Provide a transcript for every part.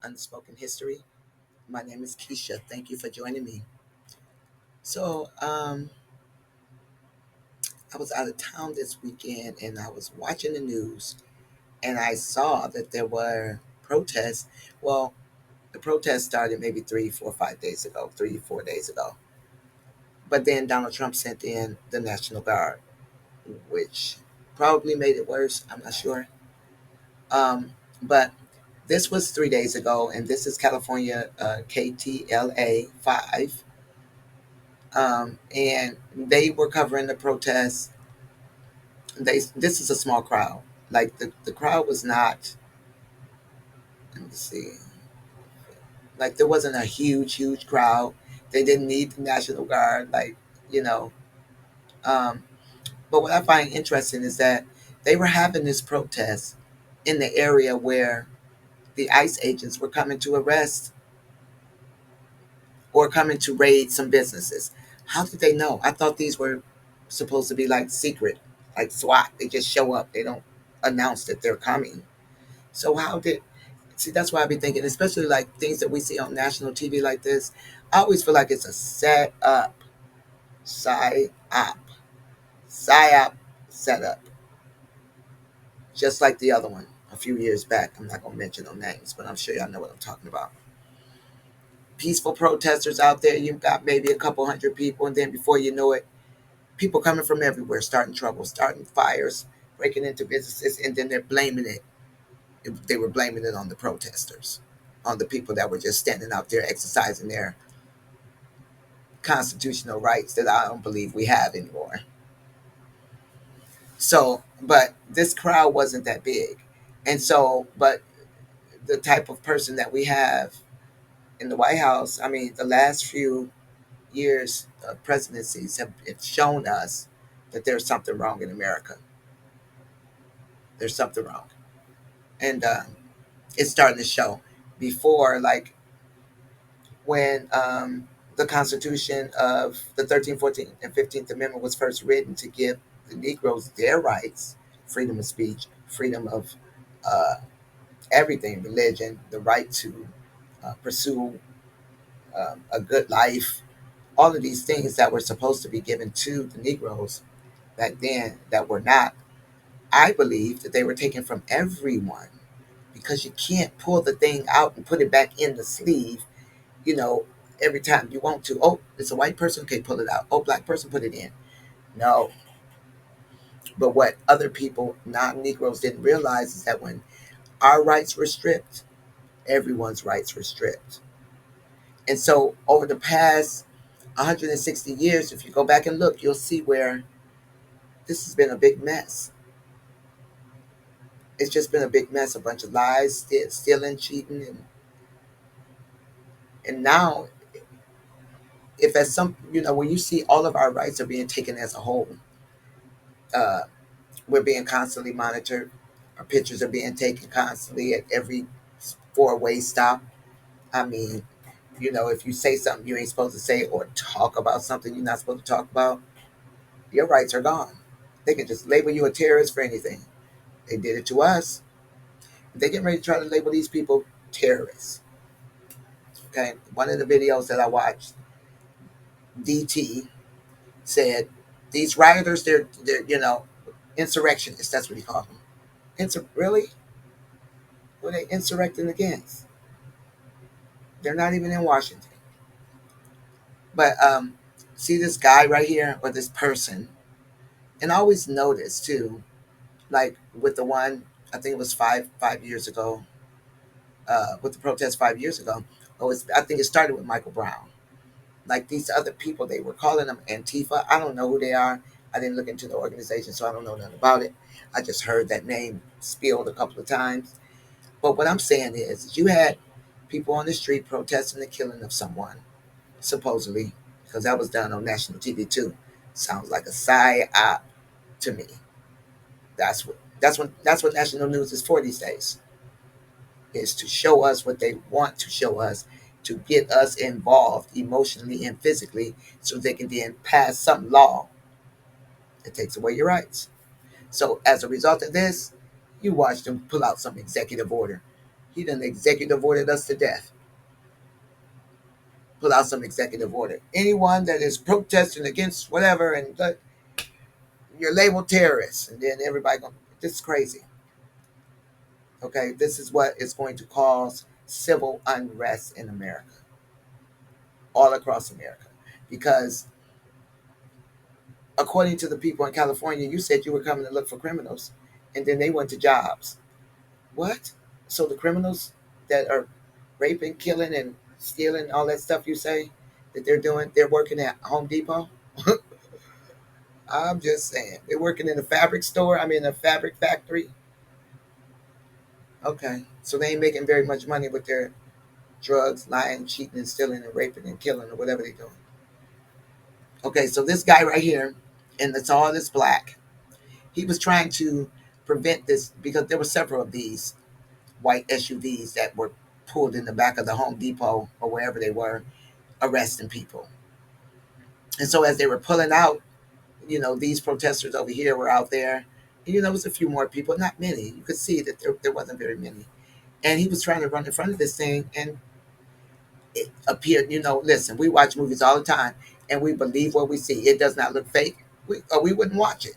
Unspoken History. My name is Keisha. Thank you for joining me. So, I was out of town this weekend and I was watching the news and I saw that there were protests. Well, the protest started maybe 3, 4, 5 days ago, 3, 4 days ago. But then Donald Trump sent in the National Guard, which probably made it worse. I'm not sure. But this was 3 days ago, and this is California KTLA 5. And they were covering the protests. This is a small crowd. Like the crowd was not, let me see, like there wasn't a huge crowd. They didn't need the National Guard, like, you know. Um, but what I find interesting is that they were having this protest in the area where the ICE agents were coming to arrest or coming to raid some businesses. How did they know? I thought these were supposed to be like secret, like SWAT. They just show up. They don't announce that they're coming. So how did see that's why I be thinking, especially like things that we see on national TV like this, I always feel like it's a set up, psy op, psyop setup, just like the other one a few years back. I'm not gonna mention no names, but I'm sure y'all know what I'm talking about. Peaceful protesters out there, you've got maybe a couple hundred people, and then before you know it, people coming from everywhere, starting trouble, starting fires, breaking into businesses, and then they're blaming it. They were blaming it on the protesters, on the people that were just standing out there exercising their constitutional rights that I don't believe we have anymore. So, but this crowd wasn't that big. And so, but the type of person that we have in the White House, I mean, the last few years of presidencies have shown us that there's something wrong in America. There's something wrong. And it's starting to show. Before, like when the Constitution of the 13th, 14th, and 15th Amendment was first written to give the Negroes their rights, freedom of speech, freedom of uh, everything, religion, the right to pursue a good life, all of these things that were supposed to be given to the Negroes back then that were not. I believe that they were taken from everyone because you can't pull the thing out and put it back in the sleeve, you know, every time you want to. Oh, it's a white person, okay, pull it out. Oh, black person, put it in. No. But what other people, non Negroes, didn't realize is that when our rights were stripped, everyone's rights were stripped. And so over the past 160 years, if you go back and look, you'll see where this has been a big mess. It's just been a big mess, a bunch of lies, stealing, cheating, and now, if at some, when you see all of our rights are being taken as a whole, uh, we're being constantly monitored. Our pictures are being taken constantly at every four-way stop. I mean, if you say something you ain't supposed to say or talk about something you're not supposed to talk about, your rights are gone. They can just label you a terrorist for anything. They did it to us. They getting ready to try to label these people terrorists. Okay, one of the videos that I watched, DT said these rioters, they're insurrectionists. That's what he called them. Really? What are they insurrecting against? They're not even in Washington. But see this guy right here or this person, and I always notice too, like with the one I think it was five years ago, with the protest 5 years ago. I think it started with Michael Brown. Like these other people, they were calling them Antifa. I don't know who they are. I didn't look into the organization, so I don't know nothing about it. I just heard that name spilled a couple of times. But what I'm saying is, you had people on the street protesting the killing of someone, supposedly, because that was done on national TV too. Sounds like a psyop to me. That's what national news is for these days. Is to show us what they want to show us, to get us involved emotionally and physically, so they can then pass some law that takes away your rights. So as a result of this, you watch them pull out some executive order. He done executive ordered us to death. Pull out some executive order. Anyone that is protesting against whatever, and you're labeled terrorists, and then everybody going, this is crazy. Okay, this is what is going to cause civil unrest in America, all across America, because according to the people in California, you said you were coming to look for criminals, and then they went to jobs. What? So the criminals that are raping, killing, and stealing, all that stuff you say that they're doing, they're working at Home Depot? I'm just saying. They're working in a fabric store, I mean, a fabric factory. Okay. So they ain't making very much money with their drugs, lying, cheating, and stealing, and raping, and killing, or whatever they're doing. Okay. So this guy right here, and it's all this black, he was trying to prevent this because there were several of these white SUVs that were pulled in the back of the Home Depot or wherever they were, arresting people. And so as they were pulling out, these protesters over here were out there. It was a few more people, not many. You could see that there wasn't very many. And he was trying to run in front of this thing, and it appeared, listen, we watch movies all the time, and we believe what we see. It does not look fake, or we wouldn't watch it.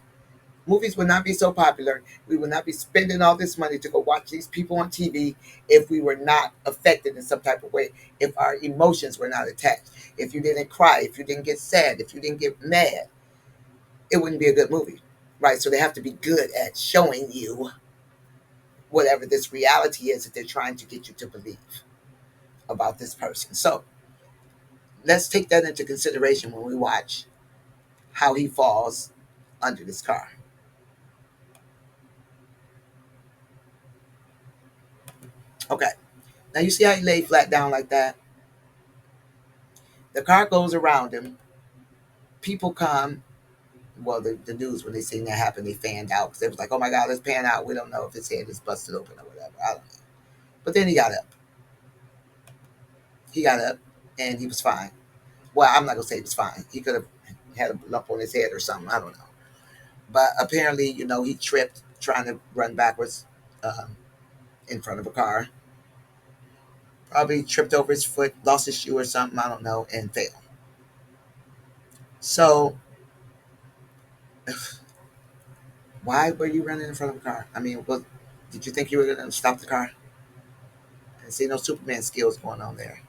Movies would not be so popular. We would not be spending all this money to go watch these people on TV if we were not affected in some type of way, if our emotions were not attached, if you didn't cry, if you didn't get sad, if you didn't get mad, it wouldn't be a good movie, right? So they have to be good at showing you whatever this reality is that they're trying to get you to believe about this person. So let's take that into consideration when we watch how he falls under this car. Okay. Now you see how he laid flat down like that? The car goes around him. People come. Well, the news, when they seen that happen, they fanned out because they was like, "Oh my God, let's pan out. We don't know if his head is busted open or whatever. I don't know." But then he got up. He got up, and he was fine. Well, I'm not gonna say he was fine. He could have had a lump on his head or something. I don't know. But apparently, he tripped trying to run backwards um, in front of a car. Probably tripped over his foot, lost his shoe or something. I don't know, and fell. So why were you running in front of a car? I mean, did you think you were going to stop the car? I see no Superman skills going on there.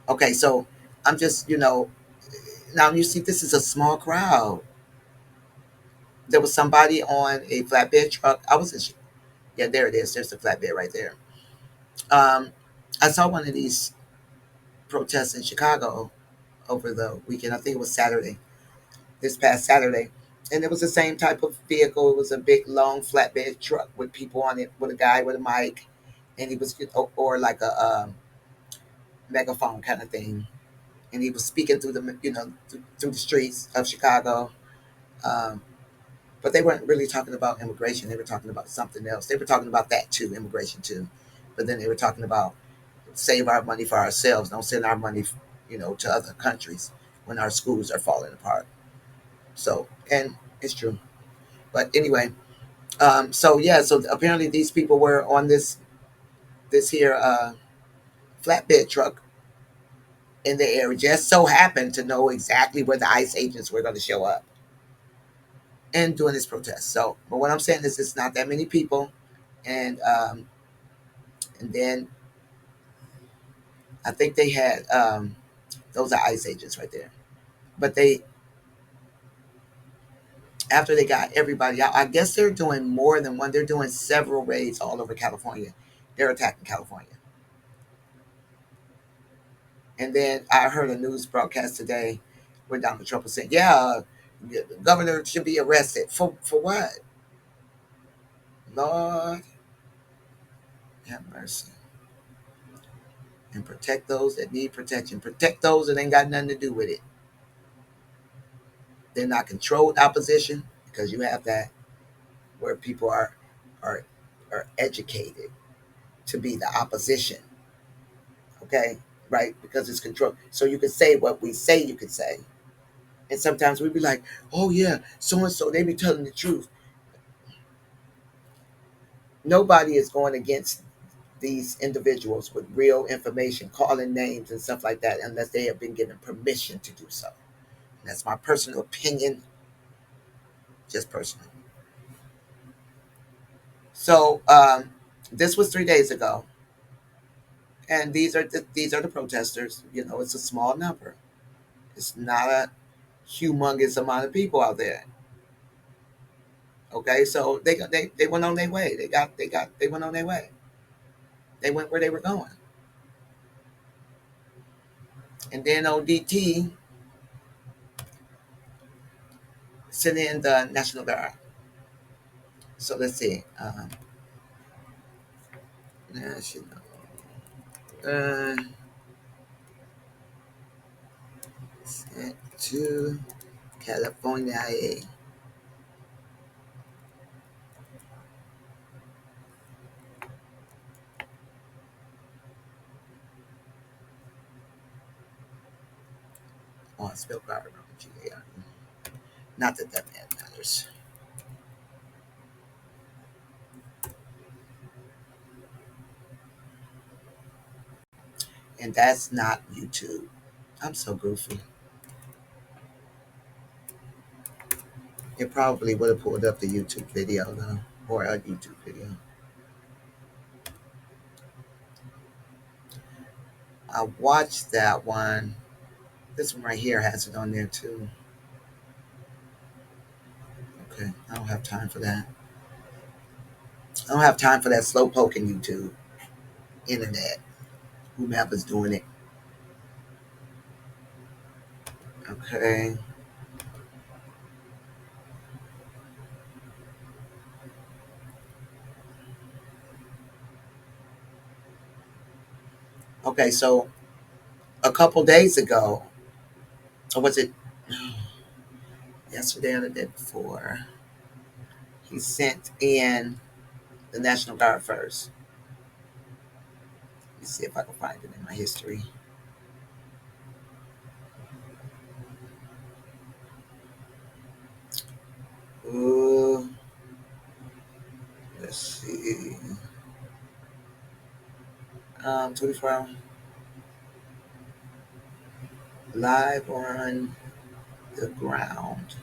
Okay, so I'm just, now you see this is a small crowd. There was somebody on a flatbed truck. Yeah, there it is. There's the flatbed right there. Um, I saw one of these protests in Chicago over the weekend. I think it was Saturday, this past Saturday. And it was the same type of vehicle. It was a big, long flatbed truck with people on it, with a guy with a mic, and he was, or like a megaphone kind of thing, and he was speaking through the, through the streets of Chicago. Um, but they weren't really talking about immigration. They were talking about something else. They were talking about that too, immigration too. But then they were talking about save our money for ourselves. Don't send our money, to other countries when our schools are falling apart. So, and it's true. But anyway, so yeah, so apparently these people were on this here flatbed truck in the area. Just so happened to know exactly where the ICE agents were going to show up and doing this protest. So, but what I'm saying is, it's not that many people, and then I think they had those are ICE agents right there. But they, after they got everybody out, I guess they're doing more than one. They're doing several raids all over California. They're attacking California. And then I heard a news broadcast today where Donald Trump was saying, "Yeah, the governor should be arrested for what? Lord have mercy, and protect those that need protection. Protect those that ain't got nothing to do with it. They're not controlled opposition, because you have that where people are are educated to be the opposition. Okay, right? Because it's controlled. So you can say what we say you can say, and sometimes we be like, "Oh yeah, so and so they be telling the truth." Nobody is going against these individuals with real information, calling names and stuff like that, unless they have been given permission to do so. And that's my personal opinion, just personal. So this was 3 days ago, and these are the protesters. You know, it's a small number. It's not a humongous amount of people out there. Okay, so they went on their way. They went on their way. They went where they were going, and then ODT sent in the National Guard. So let's see. National sent to California. On spill guard. Not that that matters. And that's not YouTube. I'm so goofy. It probably would have pulled up the YouTube video though, or a YouTube video. I watched that one. This one right here has it on there too. Okay, I don't have time for that. I don't have time for that slow poking YouTube, internet, whomever's doing it. Okay. Okay, so a couple days ago, or was it yesterday or the day before, he sent in the National Guard first. Let me see if I can find it in my history. Ooh, let's see. 24 hour live on the ground.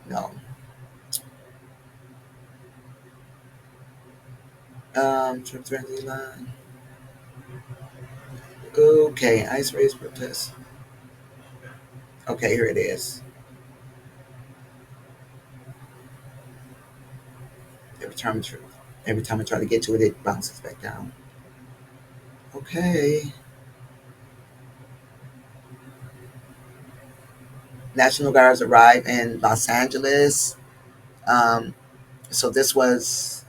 No. Trip friendly line. Okay, ice race protest. Okay, here it is. Every time, every time I try to get to it, it bounces back down. Okay. National Guards arrived in Los Angeles. Um, so this was.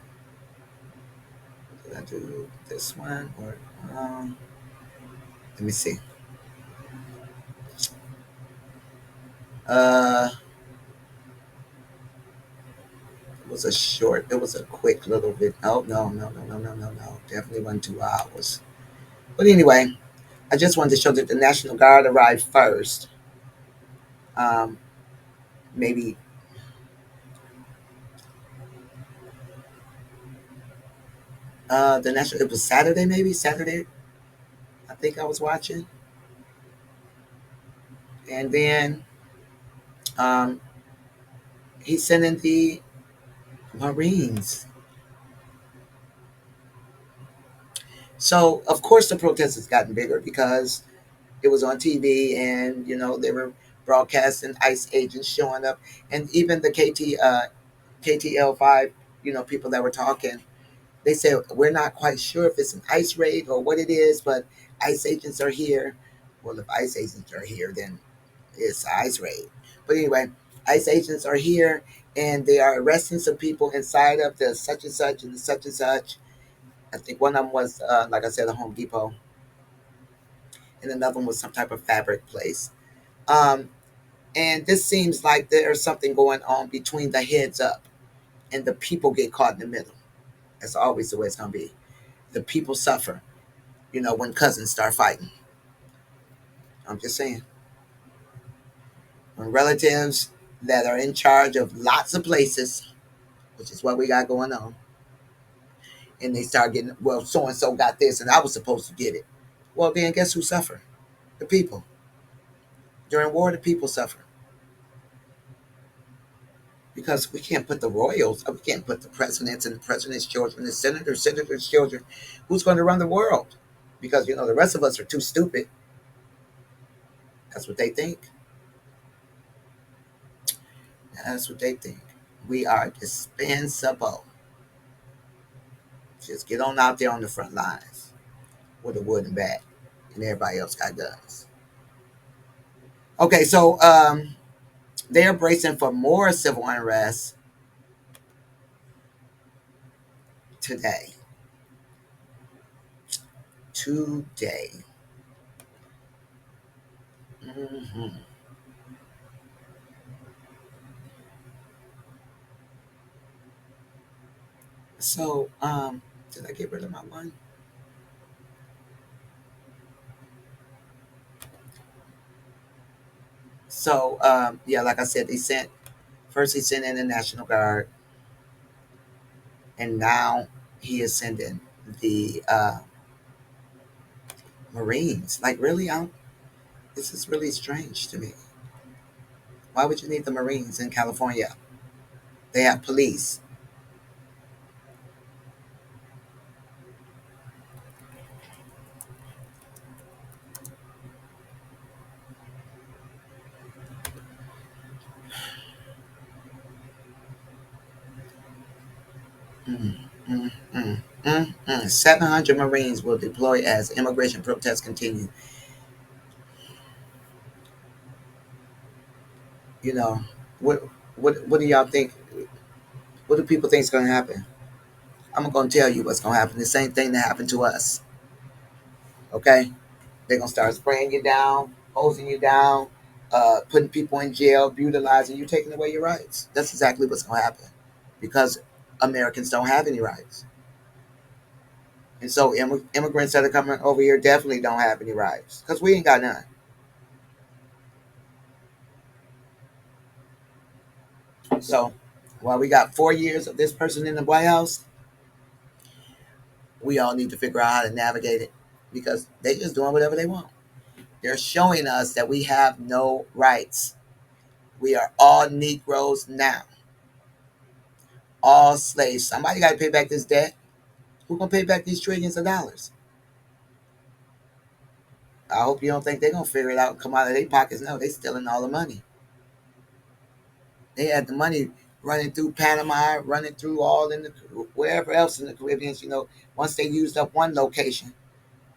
Did I do this one or? Let me see. Uh, it was a short. It was a quick little bit. Oh no! Definitely wasn't 2 hours. But anyway, I just wanted to show that the National Guard arrived first. Um, maybe the national. It was Saturday, maybe Saturday. I think I was watching, and then um, he sent in the Marines. So of course the protest has gotten bigger because it was on TV, and they were broadcasting ICE agents showing up, and even the KTL5, people that were talking. They said, we're not quite sure if it's an ICE raid or what it is, but ICE agents are here. Well, if ICE agents are here, then it's an ICE raid. But anyway, ICE agents are here, and they are arresting some people inside of the such and such and the such and such. I think one of them was, like I said, a Home Depot, and another one was some type of fabric place. Um, and this seems like there's something going on between the heads up, and the people get caught in the middle. That's always the way it's going to be. The people suffer, when cousins start fighting. I'm just saying. When relatives that are in charge of lots of places, which is what we got going on, and they start getting, well, so and so got this, and I was supposed to get it. Well, then guess who suffer? The people. During war, the people suffer because we can't put the royals, we can't put the presidents and the president's children, the senators' children. Who's going to run the world? Because the rest of us are too stupid. That's what they think. That's what they think. We are dispensable. Just get on out there on the front lines with a wooden bat, and everybody else got guns. Okay, so they are bracing for more civil unrest today. Today. hmm So, did I get rid of my one? So, yeah, like I said, he sent in the National Guard, and now he is sending the Marines. Like, really? This is really strange to me. Why would you need the Marines in California? They have police. Mm, mm, mm, 700 Marines will deploy as immigration protests continue. You know, what what do y'all think? What do people think is going to happen? I'm going to tell you what's going to happen. The same thing that happened to us. Okay, they're going to start spraying you down, hosing you down, putting people in jail, brutalizing you, taking away your rights. That's exactly what's going to happen because Americans don't have any rights. And so immigrants that are coming over here definitely don't have any rights because we ain't got none. So while we got 4 years of this person in the White House, we all need to figure out how to navigate it because they just doing whatever they want. They're showing us that we have no rights. We are all Negroes now, all slaves. Somebody got to pay back this debt. Who gonna pay back these trillions of dollars? I hope you don't think they're gonna figure it out and come out of their pockets. No, they stealing all the money. They had the money running through Panama, running through all in the wherever else in the Caribbean. Once they used up one location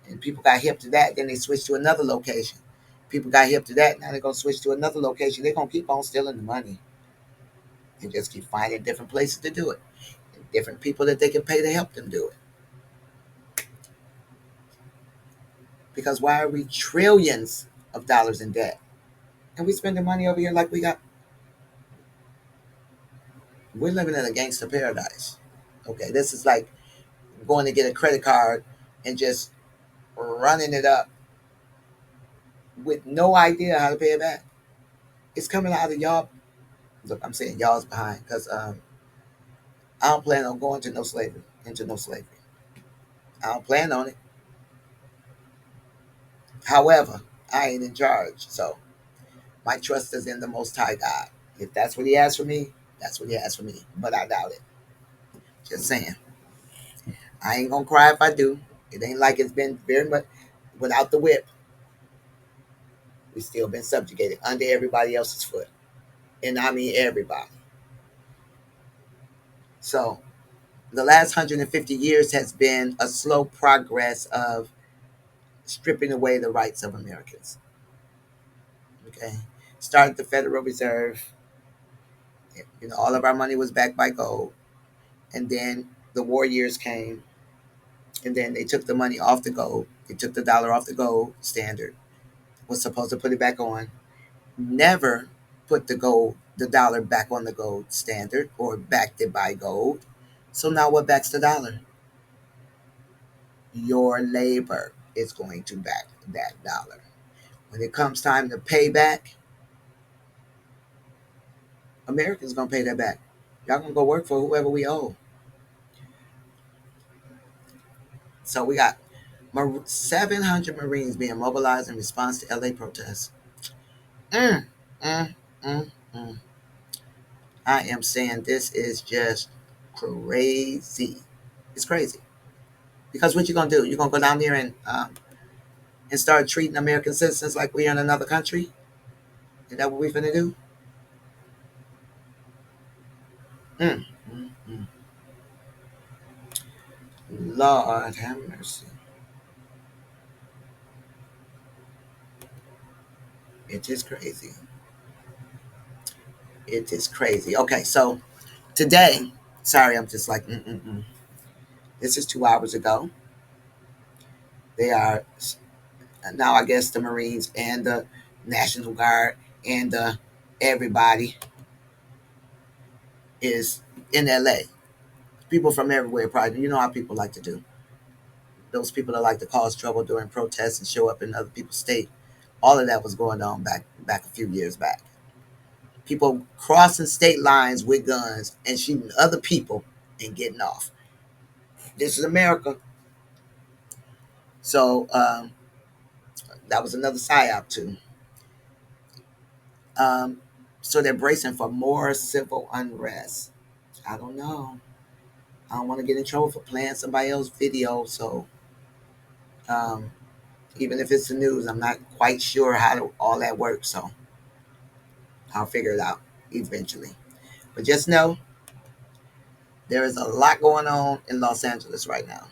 and people got hip to that, then they switched to another location. People got hip to that, now they're gonna switch to another location. They're gonna keep on stealing the money and just keep finding different places to do it, and different people that they can pay to help them do it. Because why are we trillions of dollars in debt? And we spending money over here like we're living in a gangster paradise. Okay, this is like going to get a credit card and just running it up with no idea how to pay it back. It's coming out of y'all. Look, I'm saying y'all's behind because I don't plan on going to no slavery into no slavery. I don't plan on it. However, I ain't in charge, so my trust is in the Most High God. If that's what He has for me, that's what He has for me. But I doubt it. Just saying. I ain't gonna cry if I do. It ain't like it's been very much without the whip. We still been subjugated under everybody else's foot, and I mean everybody. So the last 150 years has been a slow progress of stripping away the rights of Americans. Okay, started the Federal Reserve. All of our money was backed by gold, and then the war years came, and then they took the money off the gold. They took the dollar off the gold standard. Was supposed to put it back on. Never put the dollar back on the gold standard or backed it by gold. So now what backs the dollar? Your labor is going to back that dollar. When it comes time to pay back, Americans gonna pay that back. Y'all gonna go work for whoever we owe. So we got 700 Marines being mobilized in response to LA protests. Mm, mm, mm, mm. I am saying this is just crazy. It's crazy. Because what you gonna do? You gonna go down there and start treating American citizens like we're in another country? Is that what we're gonna do? Mm, mm, mm. Lord have mercy. It is crazy. It is crazy. Okay, so today, sorry, I'm just like, this is 2 hours ago. They are now, I guess, the Marines and the National Guard and everybody is in LA. People from everywhere, probably. You know how people like to do. Those people that like to cause trouble during protests and show up in other people's state. All of that was going on back a few years back. People crossing state lines with guns and shooting other people and getting off. This is America. So that was another psyop too. Um, so they're bracing for more civil unrest. I don't know. I don't want to get in trouble for playing somebody else's video. So um, even if it's the news, I'm not quite sure how all that works. So I'll figure it out eventually. But just know there is a lot going on in Los Angeles right now.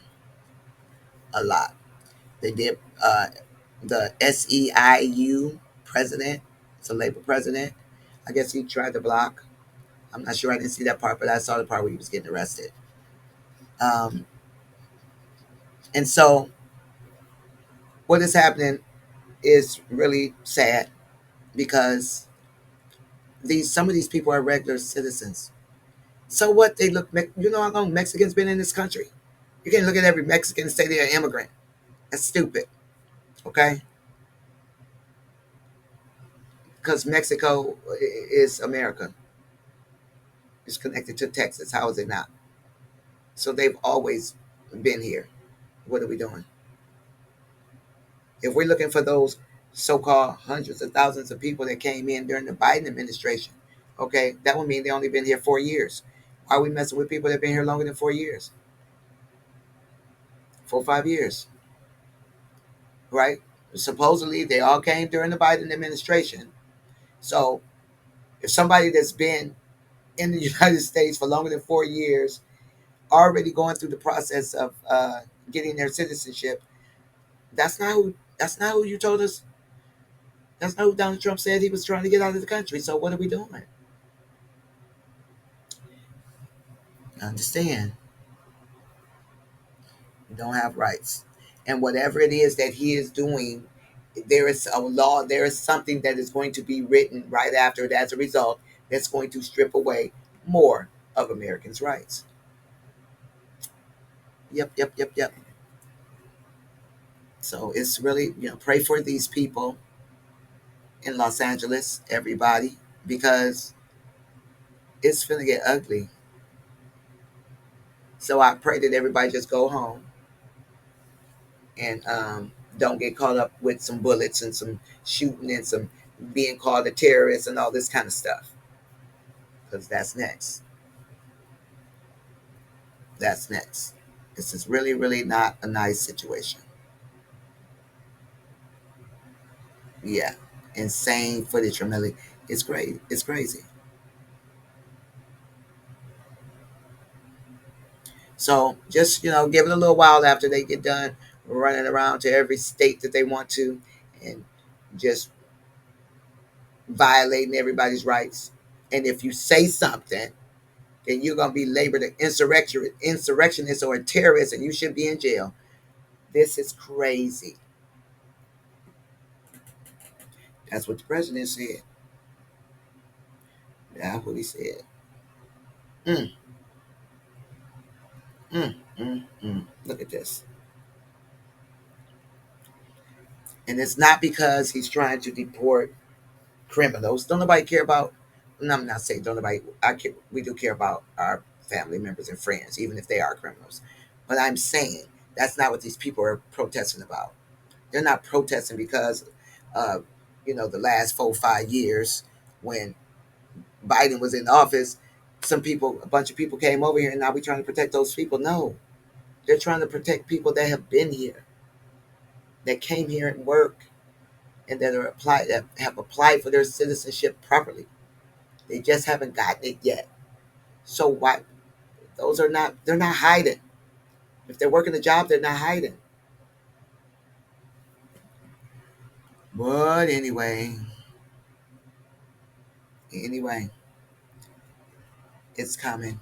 A lot. They did the SEIU president. It's a Labor president. I guess he tried to block. I'm not sure. I didn't see that part, but I saw the part where he was getting arrested. Um, and so what is happening is really sad because these some of these people are regular citizens. So what? They look. You know how long Mexicans been in this country? You can't look at every Mexican and say they're an immigrant. That's stupid. Okay, because Mexico is America. It's connected to Texas. How is it not? So they've always been here. What are we doing? If we're looking for those so-called hundreds of thousands of people that came in during the Biden administration, okay, that would mean they only been here 4 years. Why are we messing with people that have been here longer than 4 years? 4 or 5 years, right? Supposedly they all came during the Biden administration. So if somebody that's been in the United States for longer than 4 years, already going through the process of getting their citizenship, that's not who you told us. That's not who Donald Trump said he was trying to get out of the country. So what are we doing? Understand? You don't have rights, and whatever it is that he is doing, there is a law. There is something that is going to be written right after it as a result that's going to strip away more of Americans' rights. Yep, yep, yep, yep. So it's really, pray for these people in Los Angeles, everybody, because it's gonna get ugly. So I pray that everybody just go home and don't get caught up with some bullets and some shooting and some being called a terrorist and all this kind of stuff. Because that's next. That's next. This is really, really not a nice situation. Yeah. Insane footage from LA. It's great. It's crazy. So just, give it a little while after they get done running around to every state that they want to and just violating everybody's rights. And if you say something, then you're gonna be labeled an insurrectionist or a terrorist, and you should be in jail. This is crazy. That's what the president said. That's what he said. Mm, Look at this, and it's not because he's trying to deport criminals. Don't nobody care about. No, I'm not saying don't nobody. I we do care about our family members and friends, even if they are criminals. But I'm saying That's not what these people are protesting about. They're not protesting because, uh, the last 4 or 5 years when Biden was in office, a bunch of people came over here, and now we're trying to protect those people. No, they're trying to protect people that have been here, that came here and work, and that have applied for their citizenship properly. They just haven't gotten it yet. So why? They're not hiding. If they're working a job, they're not hiding. But anyway, it's coming.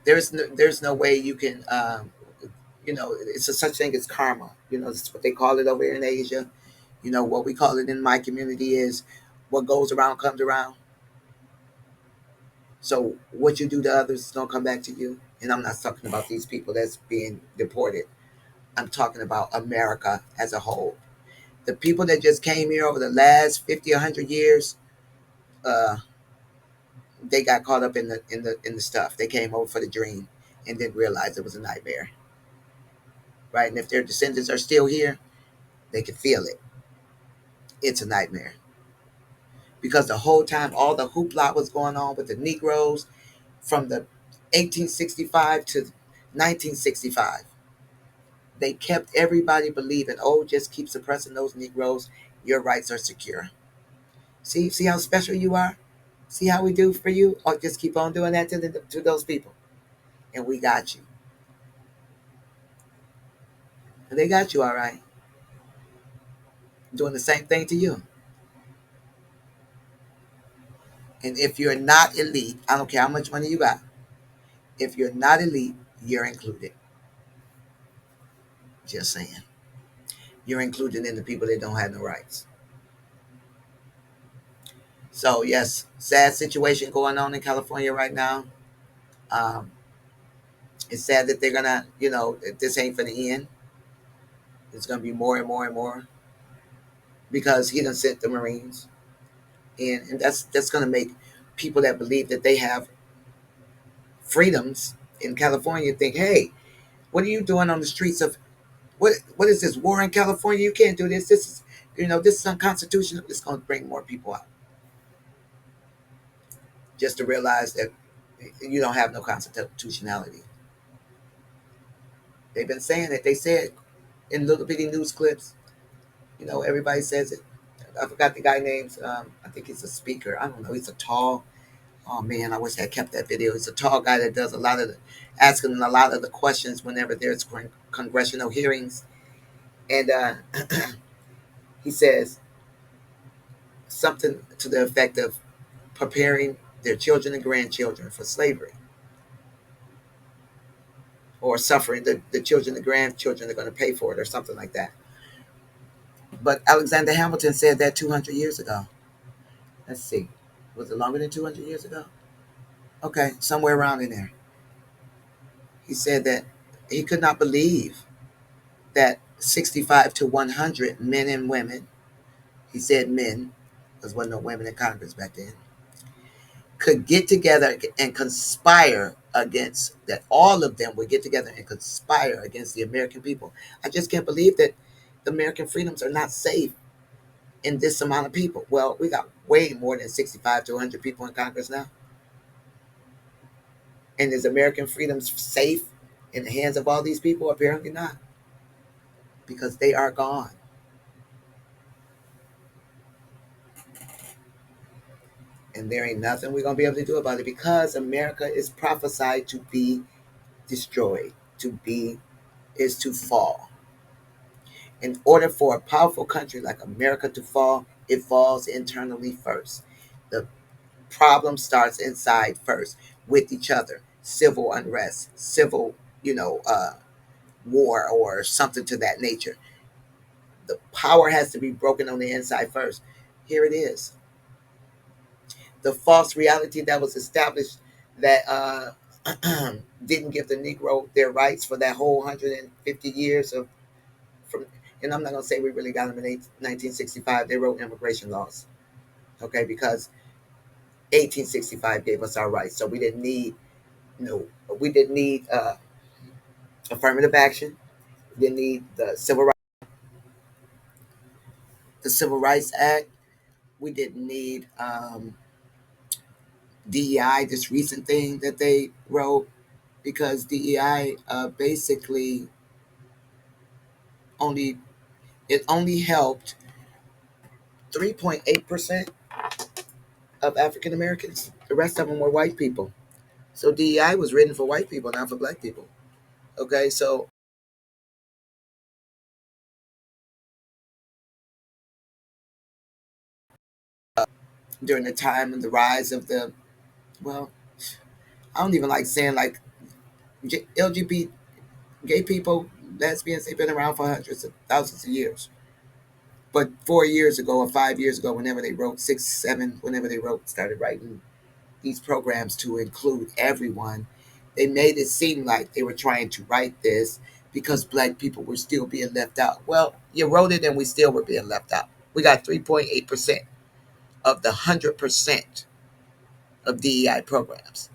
There's no way you can, it's a such thing as karma. That's what they call it over here in Asia. What we call it in my community is what goes around comes around. So what you do to others is gonna come back to you. And I'm not talking about these people that's being deported. I'm talking about America as a whole. The people that just came here over the last 50, 100 years, uh, they got caught up in the stuff. They came over for the dream and didn't realize it was a nightmare, right? And if their descendants are still here, they can feel it. It's a nightmare because the whole time all the hoopla was going on with the Negroes from the 1865 to 1965. They kept everybody believing, oh, just keep suppressing those Negroes. Your rights are secure. See how special you are. See how we do for you. Or just keep on doing that to those people, and we got you. And they got you all right, doing the same thing to you. And if you're not elite, I don't care how much money you got. If you're not elite, you're included. Just saying, you're included in the people that don't have no rights. So yes, sad situation going on in California right now. Um, it's sad that they're gonna, this ain't for the end. It's gonna be more and more and more because he done sent the Marines, and that's gonna make people that believe that they have freedoms in California think, hey, what are you doing on the streets of what is this war in California? You can't do this. This is unconstitutional. It's gonna bring more people out just to realize that you don't have no constitutionality. They've been saying it. They said in little bitty news clips. Everybody says it. I forgot the guy names. I think he's a speaker. I don't know. He's a tall. Oh man, I wish I kept that video. He's a tall guy that does asking a lot of the questions whenever there's congressional hearings, and he says something to the effect of preparing their children and grandchildren for slavery, or suffering. The children and grandchildren are going to pay for it, or something like that. But Alexander Hamilton said that 200 years ago. Let's see. Was it longer than 200 years ago? Okay, somewhere around in there. He said that he could not believe that 65 to 100 men and women, he said men, because there wasn't no women in Congress back then, could get together and conspire that all of them would get together and conspire against the American people. I just can't believe that the American freedoms are not safe in this amount of people. Well, we got way more than 65 to 100 people in Congress now. And is American freedoms safe in the hands of all these people? Apparently not, because they are gone. And there ain't nothing we're going to be able to do about it because America is prophesied to be destroyed, is to fall. In order for a powerful country like America to fall, it falls internally first. The problem starts inside first with each other. Civil unrest, civil, war, or something to that nature. The power has to be broken on the inside first. Here it is. The false reality that was established that didn't give the Negro their rights for that whole 150 years of from. And I'm not gonna say we really got them in 1965. They wrote immigration laws, okay, because 1865 gave us our rights, so we didn't need we didn't need affirmative action. We didn't need the Civil Rights Act. We didn't need DEI, this recent thing that they wrote, because DEI basically only it only helped 3.8% of African Americans. The rest of them were white people. So DEI was written for white people, not for black people. Okay, so during the time and the rise of the, well, I don't even like saying like LGBT, gay people, lesbians, they've been around for hundreds of thousands of years. But 4 years ago or 5 years ago, whenever they wrote, six, seven, whenever they wrote, started writing these programs to include everyone, they made it seem like they were trying to write this because black people were still being left out. Well, you wrote it and we still were being left out. We got 3.8% of the 100% of DEI programs.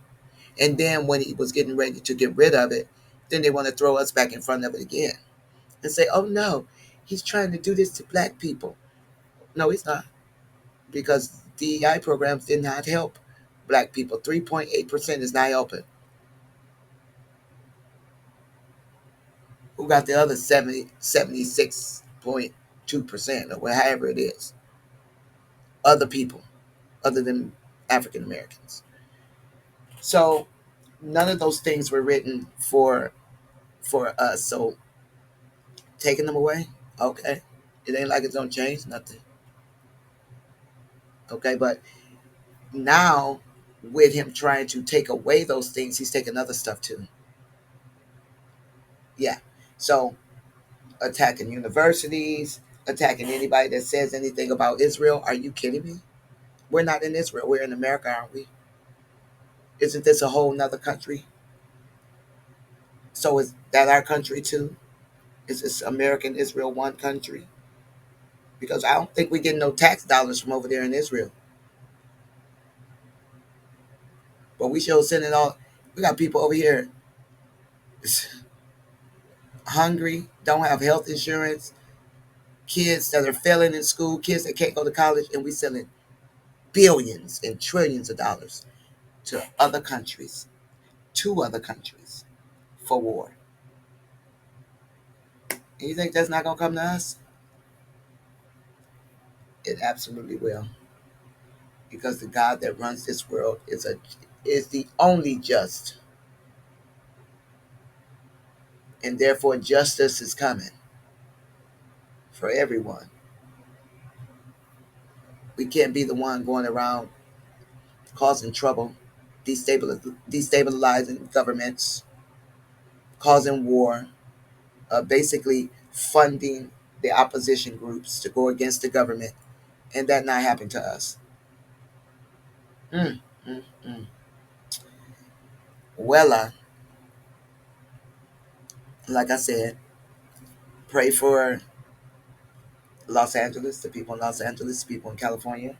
And then when he was getting ready to get rid of it, then they want to throw us back in front of it again and say, oh no, he's trying to do this to black people. No, he's not, because DEI programs did not help black people. 3.8% is not helping. Who got the other 76.2%, or however it is? Other people, other than African Americans. So none of those things were written for us. So taking them away, okay. It ain't like it's gonna change nothing. Okay, but now with him trying to take away those things, he's taking other stuff too. Yeah. So attacking universities, attacking anybody that says anything about Israel. Are you kidding me? We're not in Israel. We're in America, aren't we? Isn't this a whole nother country? So is that our country too? Is this American Israel one country? Because I don't think we get no tax dollars from over there in Israel. But we sure sending all. We got people over here hungry, don't have health insurance, kids that are failing in school, kids that can't go to college, and we selling billions and trillions of dollars to other countries, to other countries for war. And you think that's not gonna come to us? It absolutely will, because the God that runs this world is the only just, and therefore justice is coming for everyone. We can't be the one going around causing trouble, destabilizing governments, causing war, basically funding the opposition groups to go against the government, and that not happen to us. Mm, mm, mm. Well, like I said, pray for Los Angeles, the people in Los Angeles, the people in California,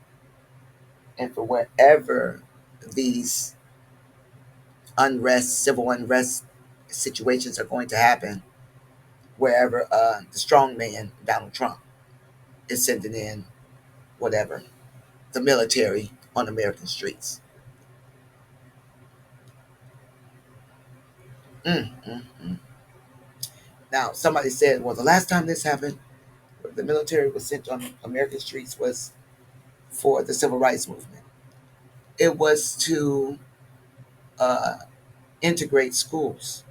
and for wherever these civil unrest situations are going to happen, wherever the strong man, Donald Trump, is sending in whatever, the military on American streets. Mm, mm, mm. Now, somebody said, well, the last time this happened, the military was sent on American streets was for the civil rights movement. It was to uh, integrate schools.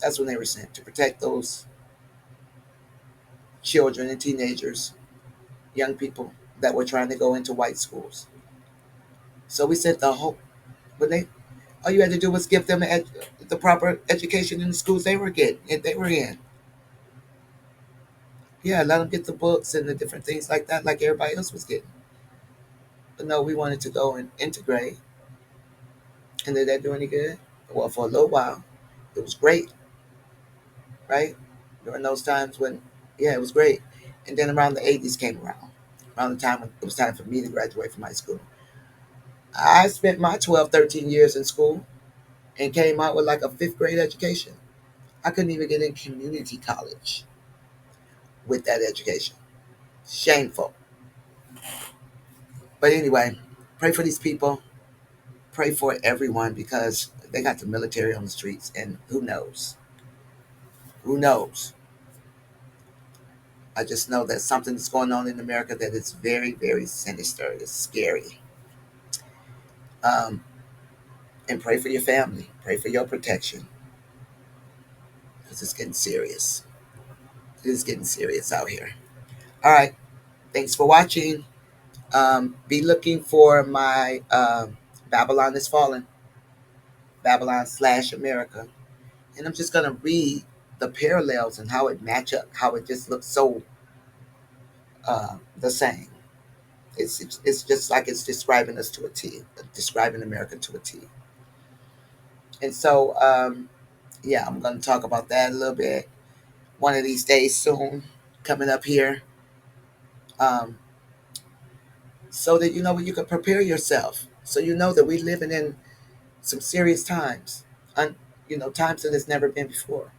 That's when they were sent, to protect those children and teenagers, young people that were trying to go into white schools. So we sent the whole, when they, all you had to do was give them the proper education in the schools they were getting, they were in. Yeah, let them get the books and the different things like that, like everybody else was getting. But no, we wanted to go and integrate. And did that do any good? Well, for a little while, it was great, right? During those times when, yeah, it was great. And then around the 80s came around the time when it was time for me to graduate from high school. I spent my 12, 13 years in school and came out with like a fifth grade education. I couldn't even get in community college with that education. Shameful. But anyway, pray for these people. Pray for everyone because they got the military on the streets, and who knows? Who knows? I just know that something is going on in America that is very, very sinister. It's scary. Um, and pray for your family. Pray for your protection because it's getting serious. It is getting serious out here. All right. Thanks for watching. Be looking for my Babylon is Fallen, Babylon slash America. And I'm just going to read the parallels and how it match up, how it just looks so the same. It's just like it's describing us to a T, describing America to a T. And so, yeah, I'm going to talk about that a little bit one of these days soon, coming up here, um, so that you know you can prepare yourself, so you know that we're living in some serious times, times that has never been before,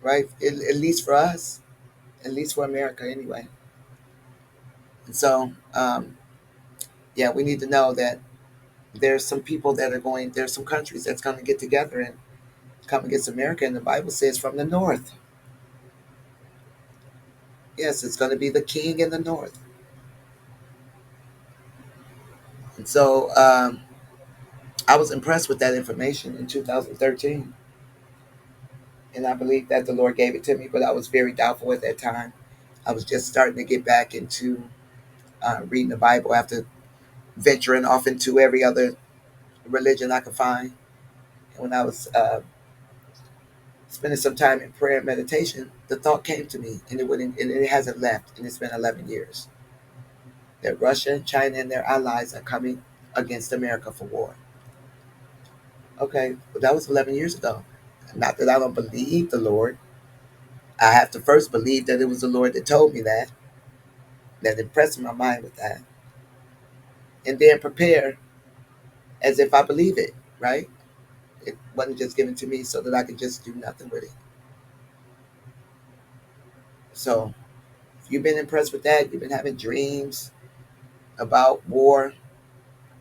right? At least for us, at least for America, anyway. And so, yeah, we need to know that there's some people that are going. There's some countries that's going to get together and come against America, and the Bible says from the north. Yes, it's going to be the king in the north. And so, I was impressed with that information in 2013, and I believe that the Lord gave it to me, but I was very doubtful at that time. I was just starting to get back into reading the Bible after venturing off into every other religion I could find. And when I was spending some time in prayer and meditation, the thought came to me, and it hasn't left, and it's been 11 years that Russia, China, and their allies are coming against America for war. Okay, but that was 11 years ago. Not that I don't believe the Lord. I have to first believe that it was the Lord that told me that impressed my mind with that, and then prepare as if I believe it, right? It wasn't just given to me so that I could just do nothing with it. So if you've been impressed with that, you've been having dreams about war,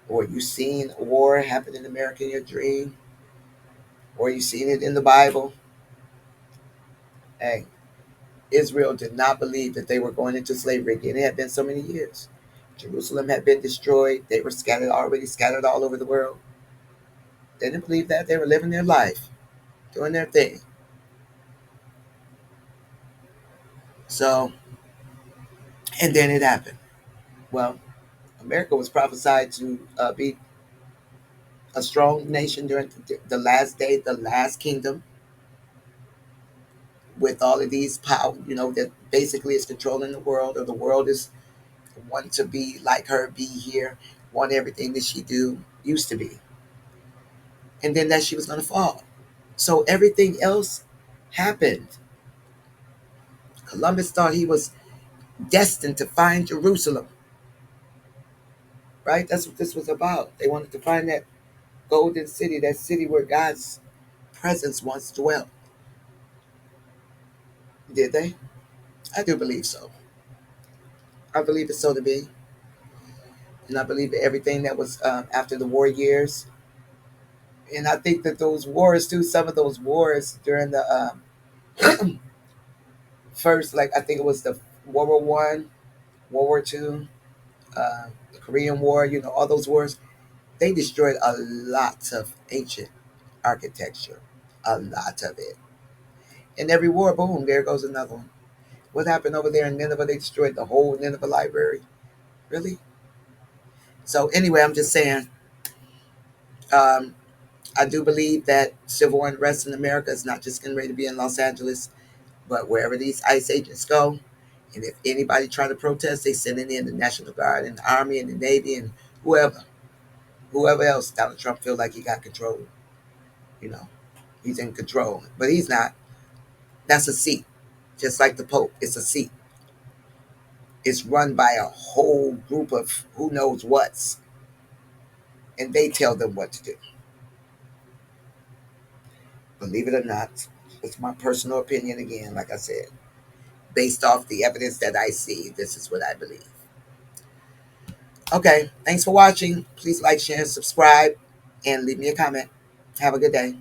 or you've seen war happen in America in your dream, or you've seen it in the Bible, hey, Israel did not believe that they were going into slavery again. It had been so many years. Jerusalem had been destroyed. They were already scattered all over the world. They didn't believe that. They were living their life, doing their thing. So, and then it happened. Well, America was prophesied to be a strong nation during the last day, the last kingdom, with all of these power, that basically is controlling the world, or the world is wanting to be like her, be here, want everything that she used to be. And then that she was going to fall. So everything else happened. Columbus thought he was destined to find Jerusalem, right? That's what this was about. They wanted to find that golden city, that city where God's presence once dwelt. Did they? I do believe so. I believe it's so to be. And I believe that everything that was after the war years. And I think that those wars, too, some of those wars during the first, like I think it was the World War One, World War Two, the Korean War, all those wars, they destroyed a lot of ancient architecture, a lot of it. And every war, boom, there goes another one. What happened over there in Nineveh? They destroyed the whole Nineveh library. Really? So anyway, I'm just saying, um, I do believe that civil unrest in America is not just getting ready to be in Los Angeles, but wherever these ICE agents go. And if anybody try to protest, they send in the National Guard and the Army and the Navy and whoever else. Donald Trump feel like he got control. You know, he's in control, but he's not. That's a seat, just like the Pope. It's a seat. It's run by a whole group of who knows what's, and they tell them what to do. Believe it or not, it's my personal opinion again, like I said. Based off the evidence that I see, this is what I believe. Okay, thanks for watching. Please like, share, and subscribe, and leave me a comment. Have a good day.